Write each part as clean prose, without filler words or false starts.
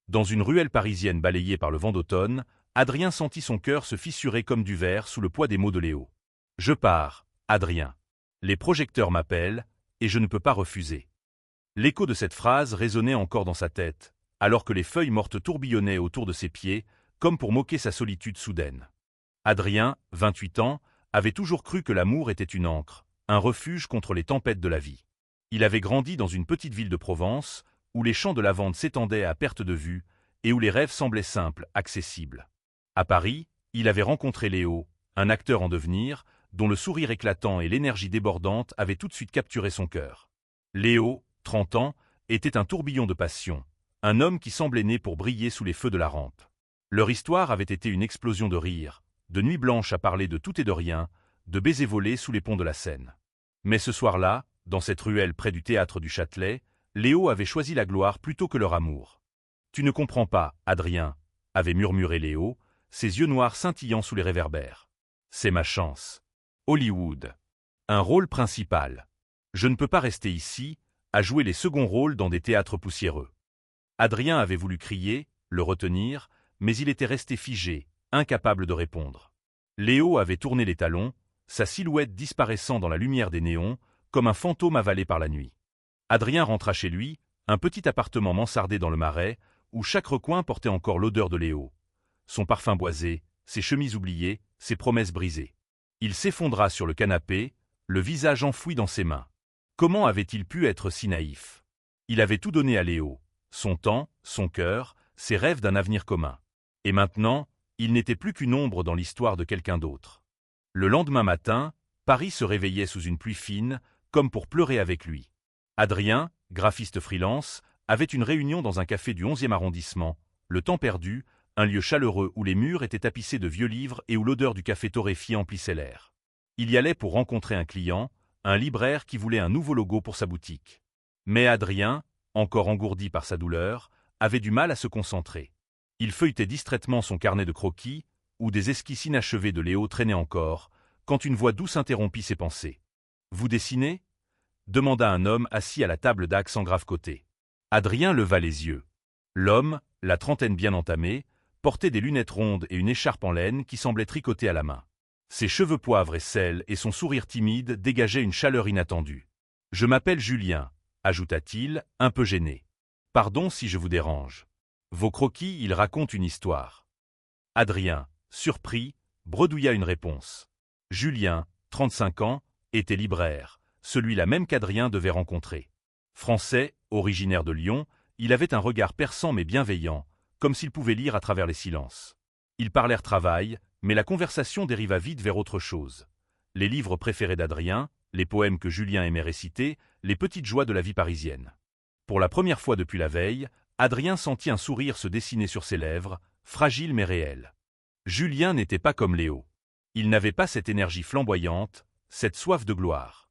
Dans une ruelle parisienne balayée par le vent d'automne, Adrien sentit son cœur se fissurer comme du verre sous le poids des mots de Léo. « Je pars, Adrien. Les projecteurs m'appellent, et je ne peux pas refuser. » L'écho de cette phrase résonnait encore dans sa tête, alors que les feuilles mortes tourbillonnaient autour de ses pieds, comme pour moquer sa solitude soudaine. Adrien, 28 ans, avait toujours cru que l'amour était une ancre, un refuge contre les tempêtes de la vie. Il avait grandi dans une petite ville de Provence, où les champs de lavande s'étendaient à perte de vue, et où les rêves semblaient simples, accessibles. À Paris, il avait rencontré Léo, un acteur en devenir, dont le sourire éclatant et l'énergie débordante avaient tout de suite capturé son cœur. Léo, 30 ans, était un tourbillon de passion, un homme qui semblait né pour briller sous les feux de la rampe. Leur histoire avait été une explosion de rires, de nuits blanches à parler de tout et de rien, de baisers volés sous les ponts de la Seine. Mais ce soir-là, dans cette ruelle près du théâtre du Châtelet, Léo avait choisi la gloire plutôt que leur amour. « Tu ne comprends pas, Adrien », avait murmuré Léo, ses yeux noirs scintillant sous les réverbères. « C'est ma chance. Hollywood. Un rôle principal. Je ne peux pas rester ici, à jouer les seconds rôles dans des théâtres poussiéreux. » Adrien avait voulu crier, le retenir, mais il était resté figé, incapable de répondre. Léo avait tourné les talons, sa silhouette disparaissant dans la lumière des néons, comme un fantôme avalé par la nuit. Adrien rentra chez lui, un petit appartement mansardé dans le Marais, où chaque recoin portait encore l'odeur de Léo. Son parfum boisé, ses chemises oubliées, ses promesses brisées. Il s'effondra sur le canapé, le visage enfoui dans ses mains. Comment avait-il pu être si naïf? Il avait tout donné à Léo, son temps, son cœur, ses rêves d'un avenir commun. Et maintenant, il n'était plus qu'une ombre dans l'histoire de quelqu'un d'autre. Le lendemain matin, Paris se réveillait sous une pluie fine, comme pour pleurer avec lui. Adrien, graphiste freelance, avait une réunion dans un café du 11e arrondissement, le temps perdu, un lieu chaleureux où les murs étaient tapissés de vieux livres et où l'odeur du café torréfié emplissait l'air. Il y allait pour rencontrer un client, un libraire qui voulait un nouveau logo pour sa boutique. Mais Adrien, encore engourdi par sa douleur, avait du mal à se concentrer. Il feuilletait distraitement son carnet de croquis, où des esquisses inachevées de Léo traînaient encore, quand une voix douce interrompit ses pensées. « Vous dessinez ?» demanda un homme assis à la table d'accent grave côté. Adrien leva les yeux. L'homme, la trentaine bien entamée, portait des lunettes rondes et une écharpe en laine qui semblait tricotée à la main. Ses cheveux poivre et sel et son sourire timide dégageaient une chaleur inattendue. « Je m'appelle Julien », ajouta-t-il, un peu gêné. « Pardon si je vous dérange. Vos croquis, ils racontent une histoire. » Adrien, surpris, bredouilla une réponse. Julien, 35 ans, était libraire, celui-là même qu'Adrien devait rencontrer. Français, originaire de Lyon, il avait un regard perçant mais bienveillant, comme s'il pouvait lire à travers les silences. Ils parlèrent travail, mais la conversation dériva vite vers autre chose. Les livres préférés d'Adrien, les poèmes que Julien aimait réciter, les petites joies de la vie parisienne. Pour la première fois depuis la veille, Adrien sentit un sourire se dessiner sur ses lèvres, fragile mais réel. Julien n'était pas comme Léo. Il n'avait pas cette énergie flamboyante, cette soif de gloire.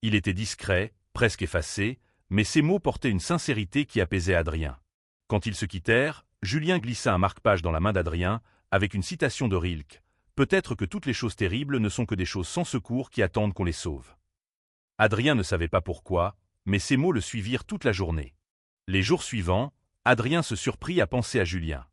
Il était discret, presque effacé, mais ses mots portaient une sincérité qui apaisait Adrien. Quand ils se quittèrent, Julien glissa un marque-page dans la main d'Adrien, avec une citation de Rilke. « Peut-être que toutes les choses terribles ne sont que des choses sans secours qui attendent qu'on les sauve. » Adrien ne savait pas pourquoi, mais ces mots le suivirent toute la journée. Les jours suivants, Adrien se surprit à penser à Julien.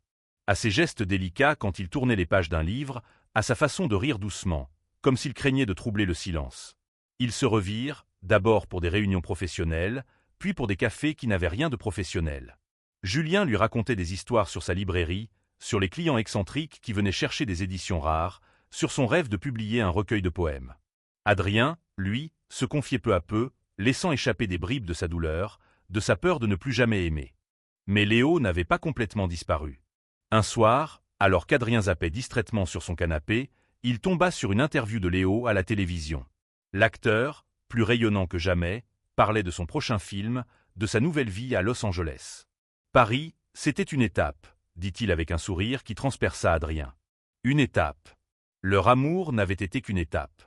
À ses gestes délicats quand il tournait les pages d'un livre, à sa façon de rire doucement, comme s'il craignait de troubler le silence. Ils se revirent, d'abord pour des réunions professionnelles, puis pour des cafés qui n'avaient rien de professionnel. Julien lui racontait des histoires sur sa librairie, sur les clients excentriques qui venaient chercher des éditions rares, sur son rêve de publier un recueil de poèmes. Adrien, lui, se confiait peu à peu, laissant échapper des bribes de sa douleur, de sa peur de ne plus jamais aimer. Mais Léo n'avait pas complètement disparu. Un soir, alors qu'Adrien zappait distraitement sur son canapé, il tomba sur une interview de Léo à la télévision. L'acteur, plus rayonnant que jamais, parlait de son prochain film, de sa nouvelle vie à Los Angeles. Paris, c'était une étape, dit-il avec un sourire qui transperça Adrien. Une étape. Leur amour n'avait été qu'une étape.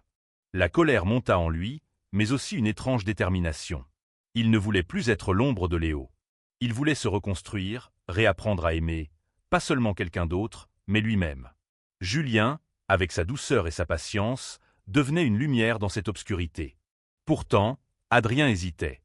La colère monta en lui, mais aussi une étrange détermination. Il ne voulait plus être l'ombre de Léo. Il voulait se reconstruire, réapprendre à aimer, pas seulement quelqu'un d'autre, mais lui-même. Julien, avec sa douceur et sa patience, devenait une lumière dans cette obscurité. Pourtant, Adrien hésitait.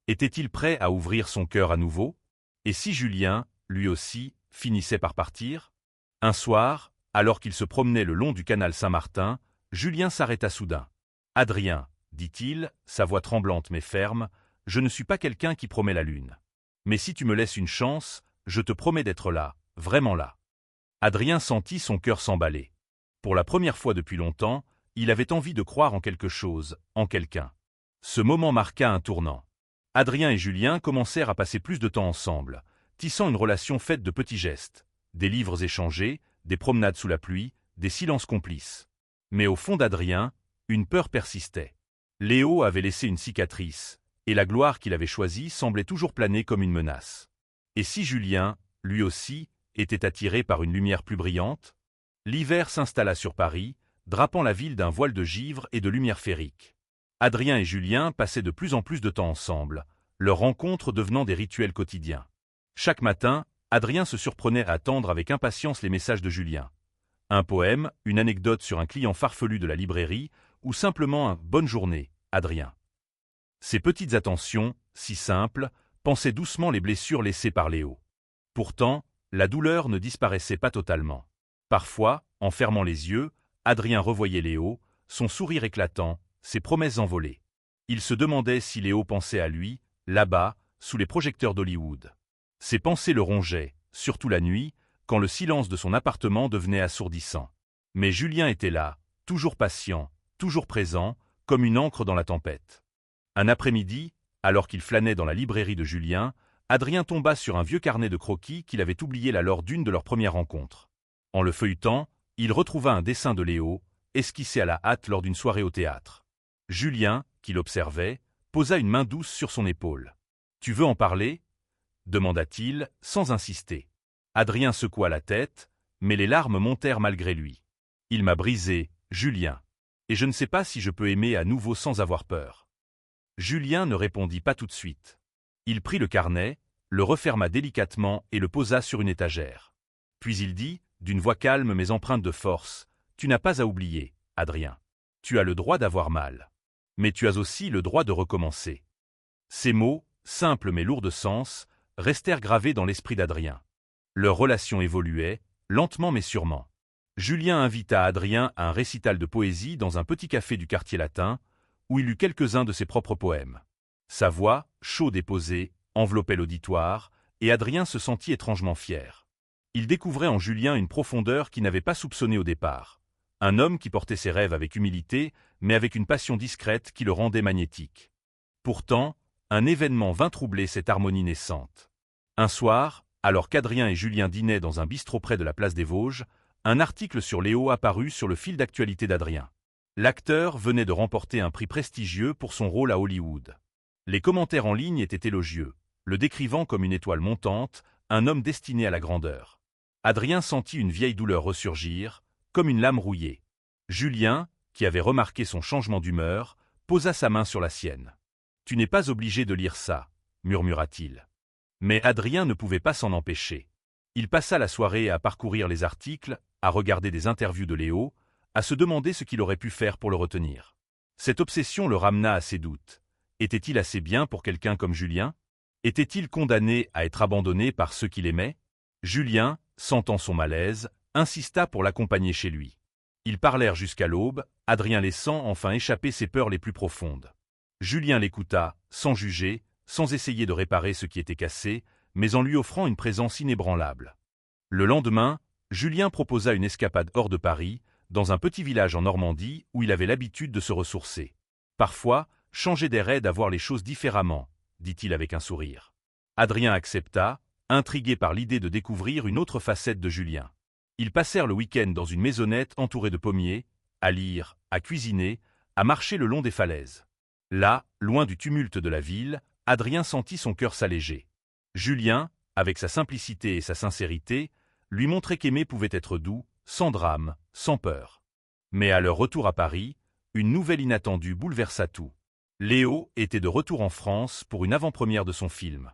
Était-il prêt à ouvrir son cœur à nouveau? Et si Julien, lui aussi, finissait par partir? Un soir, alors qu'il se promenait le long du canal Saint-Martin, Julien s'arrêta soudain. « Adrien, dit-il, sa voix tremblante mais ferme, je ne suis pas quelqu'un qui promet la lune. Mais si tu me laisses une chance, je te promets d'être là, vraiment là. » Adrien sentit son cœur s'emballer. Pour la première fois depuis longtemps, il avait envie de croire en quelque chose, en quelqu'un. Ce moment marqua un tournant. Adrien et Julien commencèrent à passer plus de temps ensemble, tissant une relation faite de petits gestes, des livres échangés, des promenades sous la pluie, des silences complices. Mais au fond d'Adrien, une peur persistait. Léo avait laissé une cicatrice, et la gloire qu'il avait choisie semblait toujours planer comme une menace. Et si Julien, lui aussi, était attiré par une lumière plus brillante? L'hiver s'installa sur Paris, drapant la ville d'un voile de givre et de lumière féerique. Adrien et Julien passaient de plus en plus de temps ensemble, leurs rencontres devenant des rituels quotidiens. Chaque matin, Adrien se surprenait à attendre avec impatience les messages de Julien. Un poème, une anecdote sur un client farfelu de la librairie, ou simplement un « bonne journée, Adrien ». Ces petites attentions, si simples, pansaient doucement les blessures laissées par Léo. Pourtant, la douleur ne disparaissait pas totalement. Parfois, en fermant les yeux, Adrien revoyait Léo, son sourire éclatant, ses promesses envolées. Il se demandait si Léo pensait à lui, là-bas, sous les projecteurs d'Hollywood. Ses pensées le rongeaient, surtout la nuit, quand le silence de son appartement devenait assourdissant. Mais Julien était là, toujours patient, toujours présent, comme une ancre dans la tempête. Un après-midi, alors qu'il flânait dans la librairie de Julien, Adrien tomba sur un vieux carnet de croquis qu'il avait oublié là lors d'une de leurs premières rencontres. En le feuilletant, il retrouva un dessin de Léo, esquissé à la hâte lors d'une soirée au théâtre. Julien, qui l'observait, posa une main douce sur son épaule. « Tu veux en parler ?» demanda-t-il, sans insister. Adrien secoua la tête, mais les larmes montèrent malgré lui. « Il m'a brisé, Julien. Et je ne sais pas si je peux aimer à nouveau sans avoir peur. » Julien ne répondit pas tout de suite. Il prit le carnet, le referma délicatement et le posa sur une étagère. Puis il dit, d'une voix calme mais empreinte de force, « Tu n'as pas à oublier, Adrien. Tu as le droit d'avoir mal. Mais tu as aussi le droit de recommencer. » Ces mots, simples mais lourds de sens, restèrent gravés dans l'esprit d'Adrien. Leur relation évoluait, lentement mais sûrement. Julien invita Adrien à un récital de poésie dans un petit café du quartier latin, où il lut quelques-uns de ses propres poèmes. Sa voix, chaude et posée, enveloppait l'auditoire, et Adrien se sentit étrangement fier. Il découvrait en Julien une profondeur qu'il n'avait pas soupçonnée au départ. Un homme qui portait ses rêves avec humilité, mais avec une passion discrète qui le rendait magnétique. Pourtant, un événement vint troubler cette harmonie naissante. Un soir, alors qu'Adrien et Julien dînaient dans un bistrot près de la place des Vosges, un article sur Léo apparut sur le fil d'actualité d'Adrien. L'acteur venait de remporter un prix prestigieux pour son rôle à Hollywood. Les commentaires en ligne étaient élogieux, le décrivant comme une étoile montante, un homme destiné à la grandeur. Adrien sentit une vieille douleur ressurgir, comme une lame rouillée. Julien, qui avait remarqué son changement d'humeur, posa sa main sur la sienne. « Tu n'es pas obligé de lire ça, » murmura-t-il. Mais Adrien ne pouvait pas s'en empêcher. Il passa la soirée à parcourir les articles, à regarder des interviews de Léo, à se demander ce qu'il aurait pu faire pour le retenir. Cette obsession le ramena à ses doutes. Était-il assez bien pour quelqu'un comme Julien? Était-il condamné à être abandonné par ceux qu'il aimait? Julien, sentant son malaise, insista pour l'accompagner chez lui. Ils parlèrent jusqu'à l'aube, Adrien laissant enfin échapper ses peurs les plus profondes. Julien l'écouta, sans juger, sans essayer de réparer ce qui était cassé, mais en lui offrant une présence inébranlable. Le lendemain, Julien proposa une escapade hors de Paris, dans un petit village en Normandie où il avait l'habitude de se ressourcer. Parfois, changer d'air aide à voir les choses différemment, dit-il avec un sourire. Adrien accepta, intrigué par l'idée de découvrir une autre facette de Julien. Ils passèrent le week-end dans une maisonnette entourée de pommiers, à lire, à cuisiner, à marcher le long des falaises. Là, loin du tumulte de la ville, Adrien sentit son cœur s'alléger. Julien, avec sa simplicité et sa sincérité, lui montrait qu'aimer pouvait être doux, sans drame, sans peur. Mais à leur retour à Paris, une nouvelle inattendue bouleversa tout. Léo était de retour en France pour une avant-première de son film.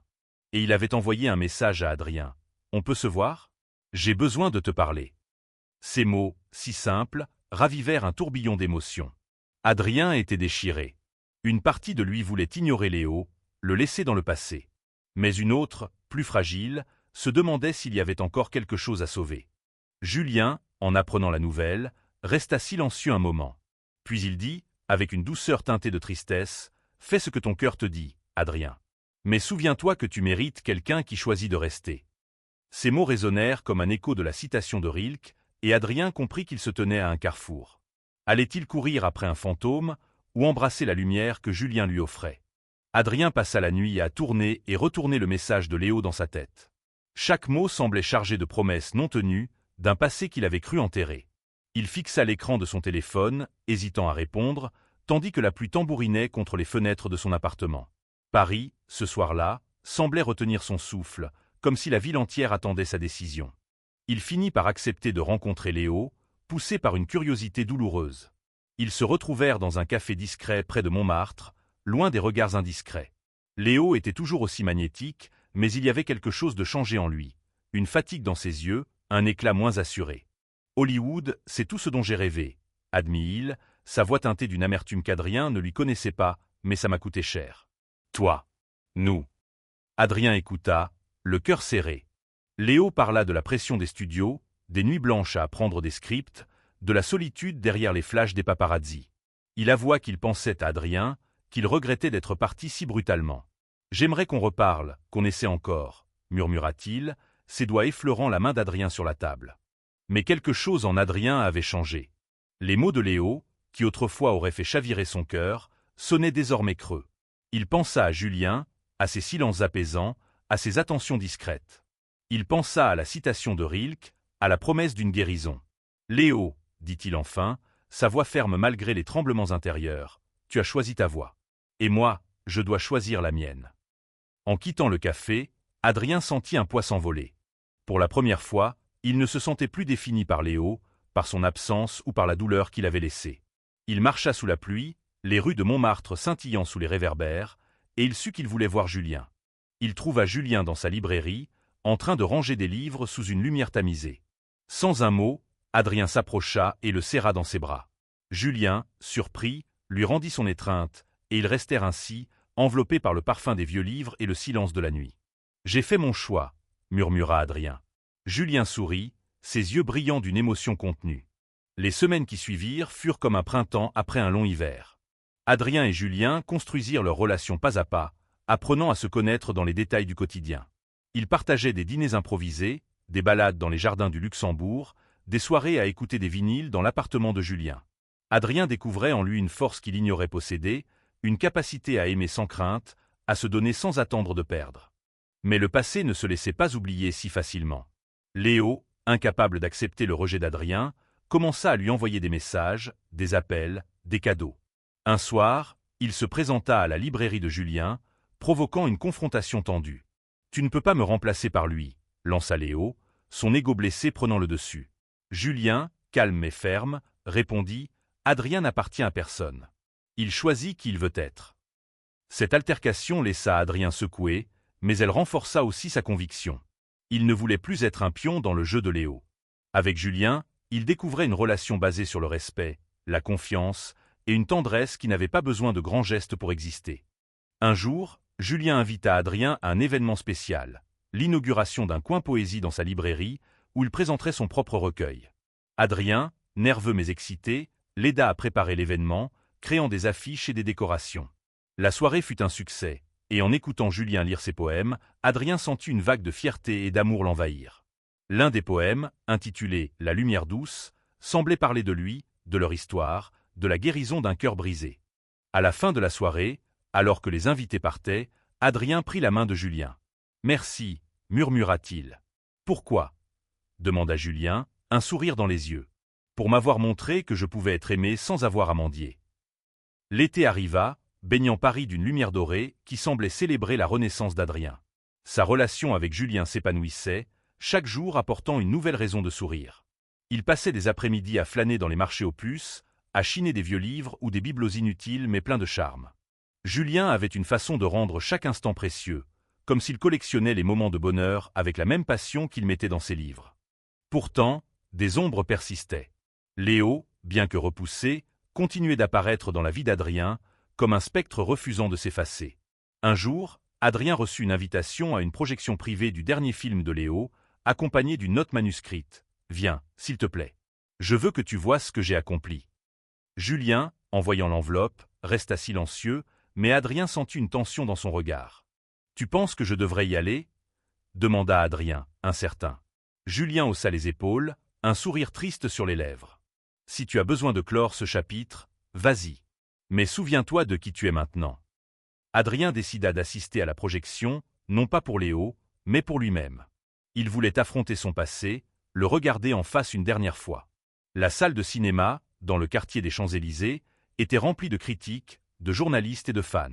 Et il avait envoyé un message à Adrien. « On peut se voir ? J'ai besoin de te parler. » Ces mots, si simples, ravivèrent un tourbillon d'émotions. Adrien était déchiré. Une partie de lui voulait ignorer Léo, le laisser dans le passé. Mais une autre, plus fragile, se demandait s'il y avait encore quelque chose à sauver. Julien, en apprenant la nouvelle, resta silencieux un moment. Puis il dit, avec une douceur teintée de tristesse, « Fais ce que ton cœur te dit, Adrien. Mais souviens-toi que tu mérites quelqu'un qui choisit de rester. » Ces mots résonnèrent comme un écho de la citation de Rilke, et Adrien comprit qu'il se tenait à un carrefour. Allait-il courir après un fantôme, ou embrasser la lumière que Julien lui offrait? Adrien passa la nuit à tourner et retourner le message de Léo dans sa tête. Chaque mot semblait chargé de promesses non tenues, d'un passé qu'il avait cru enterré. Il fixa l'écran de son téléphone, hésitant à répondre, tandis que la pluie tambourinait contre les fenêtres de son appartement. Paris, ce soir-là, semblait retenir son souffle, comme si la ville entière attendait sa décision. Il finit par accepter de rencontrer Léo, poussé par une curiosité douloureuse. Ils se retrouvèrent dans un café discret près de Montmartre, loin des regards indiscrets. Léo était toujours aussi magnétique, mais il y avait quelque chose de changé en lui, une fatigue dans ses yeux, un éclat moins assuré. « Hollywood, c'est tout ce dont j'ai rêvé », admit-il, sa voix teintée d'une amertume qu'Adrien ne lui connaissait pas, mais ça m'a coûté cher. « Toi. Nous. » Adrien écouta, le cœur serré. Léo parla de la pression des studios, des nuits blanches à apprendre des scripts, de la solitude derrière les flashs des paparazzis. Il avoua qu'il pensait à Adrien, qu'il regrettait d'être parti si brutalement. « J'aimerais qu'on reparle, qu'on essaie encore », murmura-t-il, ses doigts effleurant la main d'Adrien sur la table. Mais quelque chose en Adrien avait changé. Les mots de Léo, qui autrefois auraient fait chavirer son cœur, sonnaient désormais creux. Il pensa à Julien, à ses silences apaisants, à ses attentions discrètes. Il pensa à la citation de Rilke, à la promesse d'une guérison. « Léo, dit-il enfin, sa voix ferme malgré les tremblements intérieurs, tu as choisi ta voie. Et moi, je dois choisir la mienne. » En quittant le café, Adrien sentit un poids s'envoler. Pour la première fois, il ne se sentait plus défini par Léo, par son absence ou par la douleur qu'il avait laissée. Il marcha sous la pluie, les rues de Montmartre scintillant sous les réverbères, et il sut qu'il voulait voir Julien. Il trouva Julien dans sa librairie, en train de ranger des livres sous une lumière tamisée. Sans un mot, Adrien s'approcha et le serra dans ses bras. Julien, surpris, lui rendit son étreinte, et ils restèrent ainsi, enveloppés par le parfum des vieux livres et le silence de la nuit. « J'ai fait mon choix », murmura Adrien. Julien sourit, ses yeux brillant d'une émotion contenue. Les semaines qui suivirent furent comme un printemps après un long hiver. Adrien et Julien construisirent leur relation pas à pas, apprenant à se connaître dans les détails du quotidien. Ils partageaient des dîners improvisés, des balades dans les jardins du Luxembourg, des soirées à écouter des vinyles dans l'appartement de Julien. Adrien découvrait en lui une force qu'il ignorait posséder, une capacité à aimer sans crainte, à se donner sans attendre de perdre. Mais le passé ne se laissait pas oublier si facilement. Léo, incapable d'accepter le rejet d'Adrien, commença à lui envoyer des messages, des appels, des cadeaux. Un soir, il se présenta à la librairie de Julien, provoquant une confrontation tendue. « Tu ne peux pas me remplacer par lui », lança Léo, son ego blessé prenant le dessus. Julien, calme mais ferme, répondit « Adrien n'appartient à personne. Il choisit qui il veut être. » Cette altercation laissa Adrien secoué, mais elle renforça aussi sa conviction. Il ne voulait plus être un pion dans le jeu de Léo. Avec Julien, il découvrait une relation basée sur le respect, la confiance et une tendresse qui n'avait pas besoin de grands gestes pour exister. Un jour, Julien invita Adrien à un événement spécial, l'inauguration d'un coin poésie dans sa librairie, où il présenterait son propre recueil. Adrien, nerveux mais excité, l'aida à préparer l'événement, créant des affiches et des décorations. La soirée fut un succès, et en écoutant Julien lire ses poèmes, Adrien sentit une vague de fierté et d'amour l'envahir. L'un des poèmes, intitulé « La lumière douce », semblait parler de lui, de leur histoire, de la guérison d'un cœur brisé. À la fin de la soirée, alors que les invités partaient, Adrien prit la main de Julien. « Merci », murmura-t-il. « Pourquoi » demanda Julien, un sourire dans les yeux. « Pour m'avoir montré que je pouvais être aimé sans avoir à mendier. » L'été arriva, baignant Paris d'une lumière dorée qui semblait célébrer la renaissance d'Adrien. Sa relation avec Julien s'épanouissait, chaque jour apportant une nouvelle raison de sourire. Il passait des après-midi à flâner dans les marchés aux puces, à chiner des vieux livres ou des bibelots inutiles mais pleins de charme. Julien avait une façon de rendre chaque instant précieux, comme s'il collectionnait les moments de bonheur avec la même passion qu'il mettait dans ses livres. Pourtant, des ombres persistaient. Léo, bien que repoussé, continuait d'apparaître dans la vie d'Adrien, comme un spectre refusant de s'effacer. Un jour, Adrien reçut une invitation à une projection privée du dernier film de Léo, accompagnée d'une note manuscrite. « Viens, s'il te plaît. Je veux que tu vois ce que j'ai accompli. » Julien, en voyant l'enveloppe, resta silencieux, mais Adrien sentit une tension dans son regard. « Tu penses que je devrais y aller ?» demanda Adrien, incertain. Julien haussa les épaules, un sourire triste sur les lèvres. « Si tu as besoin de clore ce chapitre, vas-y. Mais souviens-toi de qui tu es maintenant. » Adrien décida d'assister à la projection, non pas pour Léo, mais pour lui-même. Il voulait affronter son passé, le regarder en face une dernière fois. La salle de cinéma, dans le quartier des Champs-Élysées, était remplie de critiques, de journalistes et de fans.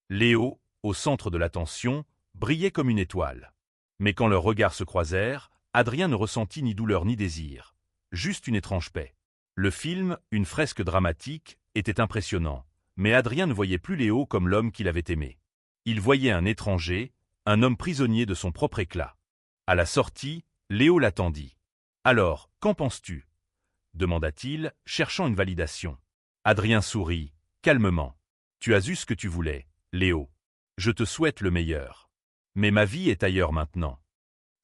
Léo, au centre de l'attention, brillait comme une étoile. Mais quand leurs regards se croisèrent, Adrien ne ressentit ni douleur ni désir, juste une étrange paix. Le film, une fresque dramatique, était impressionnant, mais Adrien ne voyait plus Léo comme l'homme qu'il avait aimé. Il voyait un étranger, un homme prisonnier de son propre éclat. À la sortie, Léo l'attendit. « Alors, qu'en penses-tu » demanda-t-il, cherchant une validation. Adrien sourit, calmement. « Tu as eu ce que tu voulais, Léo. Je te souhaite le meilleur. Mais ma vie est ailleurs maintenant. »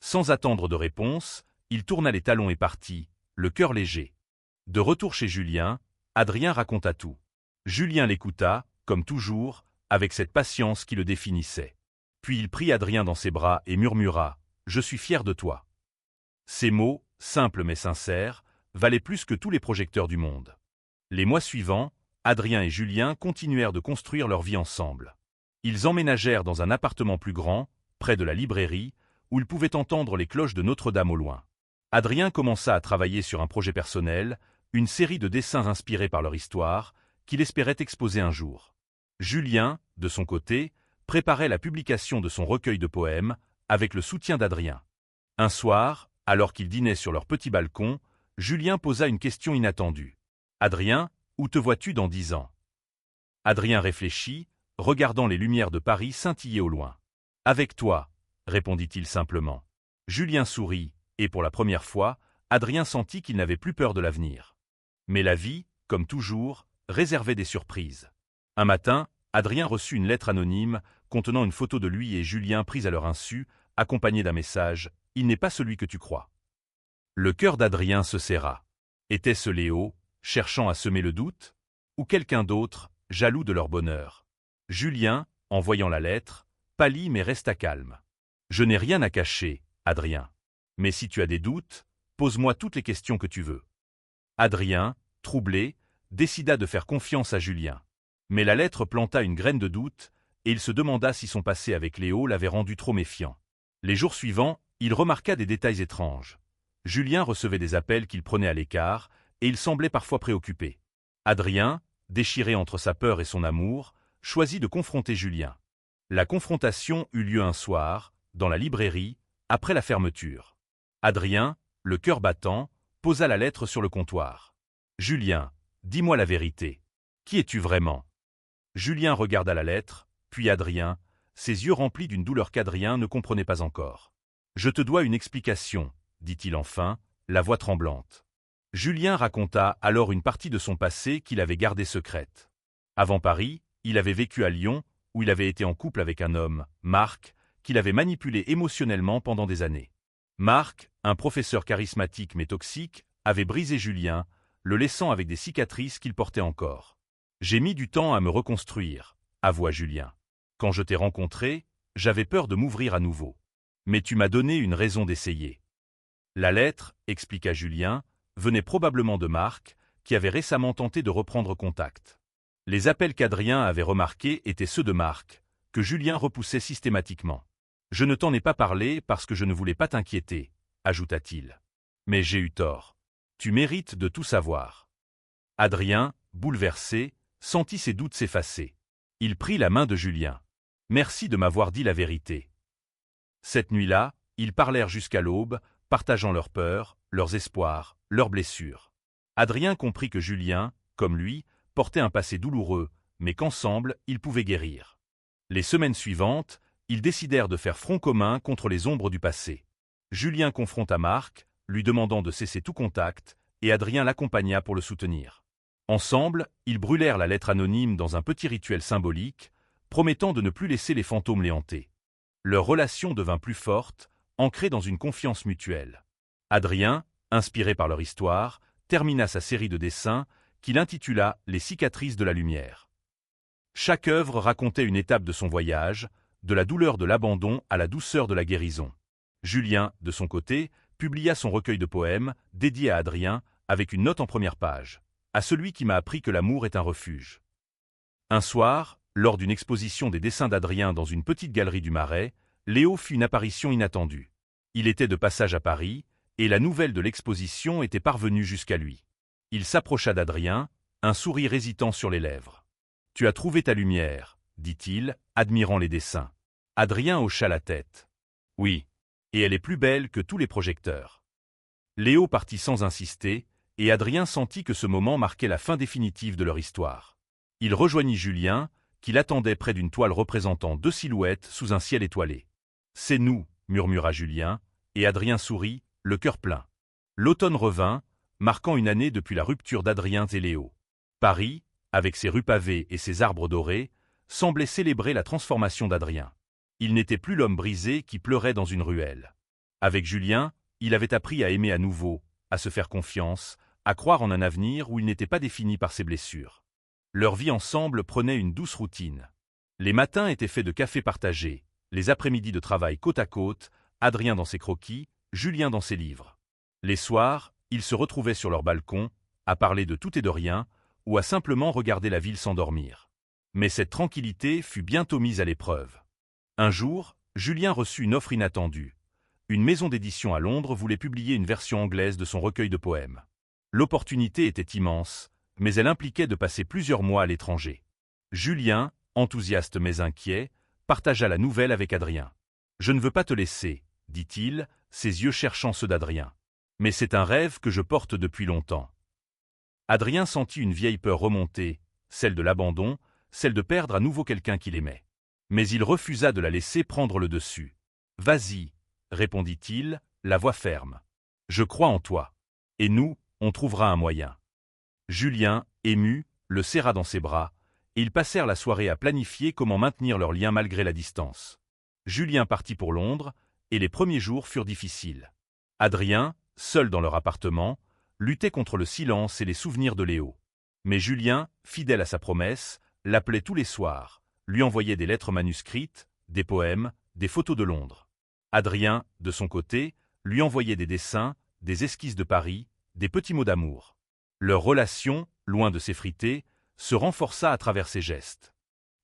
Sans attendre de réponse, il tourna les talons et partit, le cœur léger. De retour chez Julien, Adrien raconta tout. Julien l'écouta, comme toujours, avec cette patience qui le définissait. Puis il prit Adrien dans ses bras et murmura « Je suis fier de toi ». Ces mots, simples mais sincères, valaient plus que tous les projecteurs du monde. Les mois suivants, Adrien et Julien continuèrent de construire leur vie ensemble. Ils emménagèrent dans un appartement plus grand, près de la librairie, où ils pouvaient entendre les cloches de Notre-Dame au loin. Adrien commença à travailler sur un projet personnel, une série de dessins inspirés par leur histoire, qu'il espérait exposer un jour. Julien, de son côté, préparait la publication de son recueil de poèmes, avec le soutien d'Adrien. Un soir, alors qu'ils dînaient sur leur petit balcon, Julien posa une question inattendue. « Adrien, où te vois-tu dans 10 ans ?» Adrien réfléchit, regardant les lumières de Paris scintiller au loin. « Avec toi », répondit-il simplement. Julien sourit, et pour la première fois, Adrien sentit qu'il n'avait plus peur de l'avenir. Mais la vie, comme toujours, réservait des surprises. Un matin, Adrien reçut une lettre anonyme contenant une photo de lui et Julien prise à leur insu, accompagnée d'un message « Il n'est pas celui que tu crois ». Le cœur d'Adrien se serra. Était-ce Léo, cherchant à semer le doute, ou quelqu'un d'autre, jaloux de leur bonheur? Julien, en voyant la lettre, pâlit mais resta calme. « Je n'ai rien à cacher, Adrien. Mais si tu as des doutes, pose-moi toutes les questions que tu veux. » Adrien, troublé, décida de faire confiance à Julien. Mais la lettre planta une graine de doute, et il se demanda si son passé avec Léo l'avait rendu trop méfiant. Les jours suivants, il remarqua des détails étranges. Julien recevait des appels qu'il prenait à l'écart, et il semblait parfois préoccupé. Adrien, déchiré entre sa peur et son amour, choisit de confronter Julien. La confrontation eut lieu un soir, dans la librairie, après la fermeture. Adrien, le cœur battant, posa la lettre sur le comptoir. « Julien, dis-moi la vérité. Qui es-tu vraiment ?» Julien regarda la lettre, puis Adrien, ses yeux remplis d'une douleur qu'Adrien ne comprenait pas encore. « Je te dois une explication, » dit-il enfin, la voix tremblante. Julien raconta alors une partie de son passé qu'il avait gardée secrète. Avant Paris, il avait vécu à Lyon, où il avait été en couple avec un homme, Marc, qu'il avait manipulé émotionnellement pendant des années. Marc, un professeur charismatique mais toxique, avait brisé Julien, le laissant avec des cicatrices qu'il portait encore. « J'ai mis du temps à me reconstruire, » avoua Julien. « Quand je t'ai rencontré, j'avais peur de m'ouvrir à nouveau. Mais tu m'as donné une raison d'essayer. » La lettre, expliqua Julien, venait probablement de Marc, qui avait récemment tenté de reprendre contact. Les appels qu'Adrien avait remarqués étaient ceux de Marc, que Julien repoussait systématiquement. « Je ne t'en ai pas parlé parce que je ne voulais pas t'inquiéter, » ajouta-t-il. « Mais j'ai eu tort. Tu mérites de tout savoir. » Adrien, bouleversé, sentit ses doutes s'effacer. Il prit la main de Julien. « Merci de m'avoir dit la vérité. » Cette nuit-là, ils parlèrent jusqu'à l'aube, partageant leurs peurs, leurs espoirs, leurs blessures. Adrien comprit que Julien, comme lui, portait un passé douloureux, mais qu'ensemble, ils pouvaient guérir. Les semaines suivantes, ils décidèrent de faire front commun contre les ombres du passé. Julien confronta Marc, lui demandant de cesser tout contact, et Adrien l'accompagna pour le soutenir. Ensemble, ils brûlèrent la lettre anonyme dans un petit rituel symbolique, promettant de ne plus laisser les fantômes les hanter. Leur relation devint plus forte, ancrée dans une confiance mutuelle. Adrien, inspiré par leur histoire, termina sa série de dessins qu'il intitula « Les cicatrices de la lumière ». Chaque œuvre racontait une étape de son voyage, de la douleur de l'abandon à la douceur de la guérison. Julien, de son côté, publia son recueil de poèmes, dédié à Adrien, avec une note en première page. « À celui qui m'a appris que l'amour est un refuge ». Un soir, lors d'une exposition des dessins d'Adrien dans une petite galerie du Marais, Léo fit une apparition inattendue. Il était de passage à Paris, et la nouvelle de l'exposition était parvenue jusqu'à lui. Il s'approcha d'Adrien, un sourire hésitant sur les lèvres. « Tu as trouvé ta lumière », dit-il, admirant les dessins. Adrien hocha la tête. « Oui, et elle est plus belle que tous les projecteurs. » Léo partit sans insister, et Adrien sentit que ce moment marquait la fin définitive de leur histoire. Il rejoignit Julien, qui l'attendait près d'une toile représentant deux silhouettes sous un ciel étoilé. « C'est nous », murmura Julien, et Adrien sourit, le cœur plein. L'automne revint, marquant une année depuis la rupture d'Adrien et Léo. Paris, avec ses rues pavées et ses arbres dorés, semblait célébrer la transformation d'Adrien. Il n'était plus l'homme brisé qui pleurait dans une ruelle. Avec Julien, il avait appris à aimer à nouveau, à se faire confiance, à croire en un avenir où il n'était pas défini par ses blessures. Leur vie ensemble prenait une douce routine. Les matins étaient faits de café partagé, les après-midi de travail côte à côte, Adrien dans ses croquis, Julien dans ses livres. Les soirs, ils se retrouvaient sur leur balcon, à parler de tout et de rien, ou à simplement regarder la ville s'endormir. Mais cette tranquillité fut bientôt mise à l'épreuve. Un jour, Julien reçut une offre inattendue. Une maison d'édition à Londres voulait publier une version anglaise de son recueil de poèmes. L'opportunité était immense, mais elle impliquait de passer plusieurs mois à l'étranger. Julien, enthousiaste mais inquiet, partagea la nouvelle avec Adrien. « Je ne veux pas te laisser », dit-il, ses yeux cherchant ceux d'Adrien. « Mais c'est un rêve que je porte depuis longtemps. » Adrien sentit une vieille peur remonter, celle de l'abandon, celle de perdre à nouveau quelqu'un qu'il aimait. Mais il refusa de la laisser prendre le dessus. « Vas-y », répondit-il, la voix ferme. « Je crois en toi. Et nous, on trouvera un moyen. » Julien, ému, le serra dans ses bras, et ils passèrent la soirée à planifier comment maintenir leur lien malgré la distance. Julien partit pour Londres, et les premiers jours furent difficiles. Adrien, seul dans leur appartement, luttait contre le silence et les souvenirs de Léo. Mais Julien, fidèle à sa promesse, l'appelait tous les soirs, lui envoyait des lettres manuscrites, des poèmes, des photos de Londres. Adrien, de son côté, lui envoyait des dessins, des esquisses de Paris, des petits mots d'amour. Leur relation, loin de s'effriter, se renforça à travers ses gestes.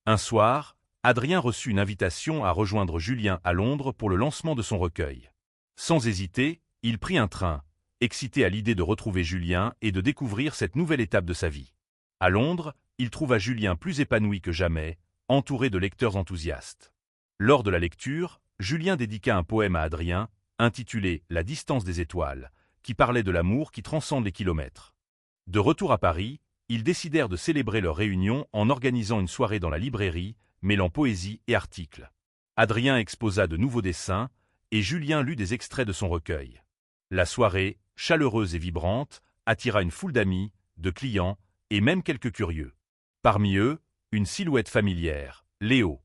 Un soir, Adrien reçut une invitation à rejoindre Julien à Londres pour le lancement de son recueil. Sans hésiter, il prit un train, excité à l'idée de retrouver Julien et de découvrir cette nouvelle étape de sa vie. À Londres, il trouva Julien plus épanoui que jamais, entouré de lecteurs enthousiastes. Lors de la lecture, Julien dédiqua un poème à Adrien, intitulé « La distance des étoiles », qui parlait de l'amour qui transcende les kilomètres. De retour à Paris, ils décidèrent de célébrer leur réunion en organisant une soirée dans la librairie, mêlant poésie et articles. Adrien exposa de nouveaux dessins, et Julien lut des extraits de son recueil. La soirée, chaleureuse et vibrante, attira une foule d'amis, de clients, et même quelques curieux. Parmi eux, une silhouette familière, Léo.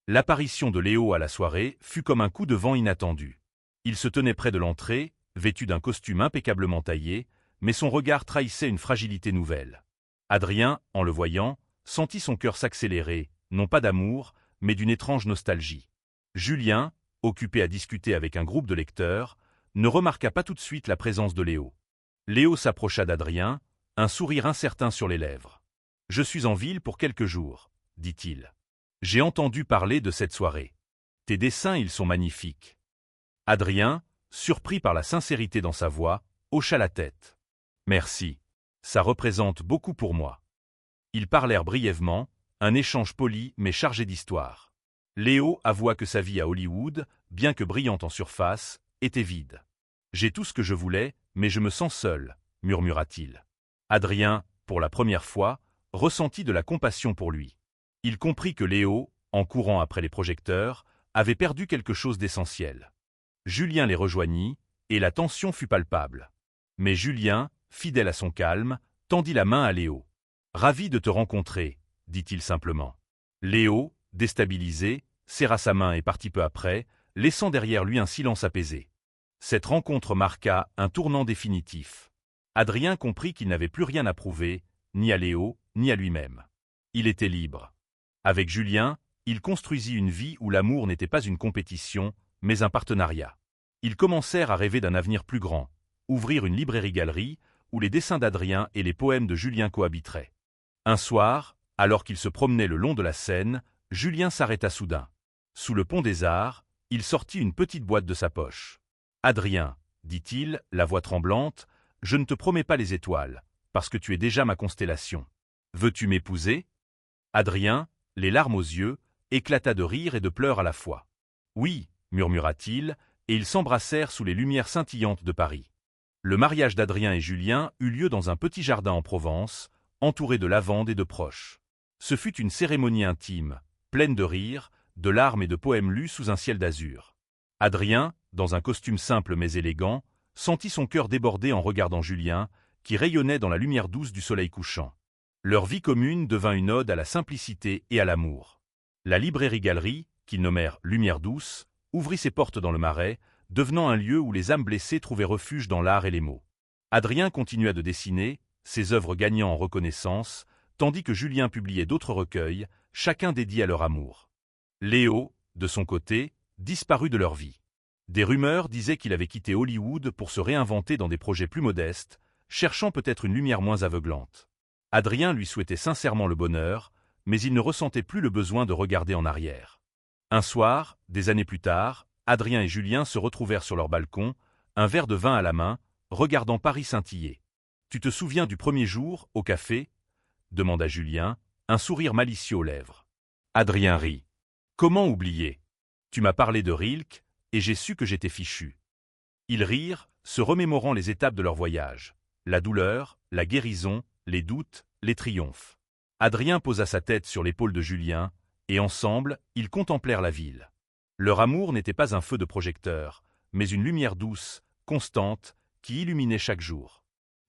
L'apparition de Léo à la soirée fut comme un coup de vent inattendu. Il se tenait près de l'entrée, vêtu d'un costume impeccablement taillé, mais son regard trahissait une fragilité nouvelle. Adrien, en le voyant, sentit son cœur s'accélérer, non pas d'amour, mais d'une étrange nostalgie. Julien, occupé à discuter avec un groupe de lecteurs, ne remarqua pas tout de suite la présence de Léo. Léo s'approcha d'Adrien, un sourire incertain sur les lèvres. « Je suis en ville pour quelques jours, » dit-il. « J'ai entendu parler de cette soirée. Tes dessins, ils sont magnifiques. » Adrien, surpris par la sincérité dans sa voix, hocha la tête. « Merci. Ça représente beaucoup pour moi. » Ils parlèrent brièvement, un échange poli mais chargé d'histoire. Léo avoua que sa vie à Hollywood, bien que brillante en surface, était vide. « J'ai tout ce que je voulais, mais je me sens seul, » murmura-t-il. Adrien, pour la première fois, ressentit de la compassion pour lui. Il comprit que Léo, en courant après les projecteurs, avait perdu quelque chose d'essentiel. Julien les rejoignit, et la tension fut palpable. Mais Julien, fidèle à son calme, tendit la main à Léo. « Ravi de te rencontrer, » dit-il simplement. Léo, déstabilisé, serra sa main et partit peu après, laissant derrière lui un silence apaisé. Cette rencontre marqua un tournant définitif. Adrien comprit qu'il n'avait plus rien à prouver, ni à Léo, ni à lui-même. Il était libre. Avec Julien, il construisit une vie où l'amour n'était pas une compétition, mais un partenariat. Ils commencèrent à rêver d'un avenir plus grand, ouvrir une librairie-galerie où les dessins d'Adrien et les poèmes de Julien cohabiteraient. Un soir, alors qu'il se promenait le long de la Seine, Julien s'arrêta soudain. Sous le pont des Arts, il sortit une petite boîte de sa poche. « Adrien, dit-il, la voix tremblante, je ne te promets pas les étoiles, parce que tu es déjà ma constellation. Veux-tu m'épouser » Adrien, les larmes aux yeux, éclata de rire et de pleurs à la fois. « Oui, murmura-t-il, et ils s'embrassèrent sous les lumières scintillantes de Paris. Le mariage d'Adrien et Julien eut lieu dans un petit jardin en Provence, entouré de lavandes et de proches. Ce fut une cérémonie intime, pleine de rires, de larmes et de poèmes lus sous un ciel d'azur. Adrien, dans un costume simple mais élégant, sentit son cœur déborder en regardant Julien, qui rayonnait dans la lumière douce du soleil couchant. Leur vie commune devint une ode à la simplicité et à l'amour. La librairie-galerie, qu'ils nommèrent Lumière douce, ouvrit ses portes dans le Marais, devenant un lieu où les âmes blessées trouvaient refuge dans l'art et les mots. Adrien continua de dessiner, ses œuvres gagnant en reconnaissance, tandis que Julien publiait d'autres recueils, chacun dédié à leur amour. Léo, de son côté, disparut de leur vie. Des rumeurs disaient qu'il avait quitté Hollywood pour se réinventer dans des projets plus modestes, cherchant peut-être une lumière moins aveuglante. Adrien lui souhaitait sincèrement le bonheur, mais il ne ressentait plus le besoin de regarder en arrière. Un soir, des années plus tard, Adrien et Julien se retrouvèrent sur leur balcon, un verre de vin à la main, regardant Paris scintiller. « Tu te souviens du premier jour, au café ?» demanda Julien, un sourire malicieux aux lèvres. Adrien rit. « Comment oublier ? Tu m'as parlé de Rilke, et j'ai su que j'étais fichu. » Ils rirent, se remémorant les étapes de leur voyage. La douleur, la guérison, les doutes, les triomphes. Adrien posa sa tête sur l'épaule de Julien, et ensemble, ils contemplèrent la ville. Leur amour n'était pas un feu de projecteur, mais une lumière douce, constante, qui illuminait chaque jour.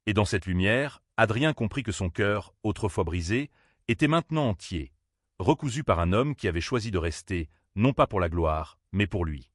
Et dans cette lumière, Adrien comprit que son cœur, autrefois brisé, était maintenant entier, recousu par un homme qui avait choisi de rester, non pas pour la gloire, mais pour lui.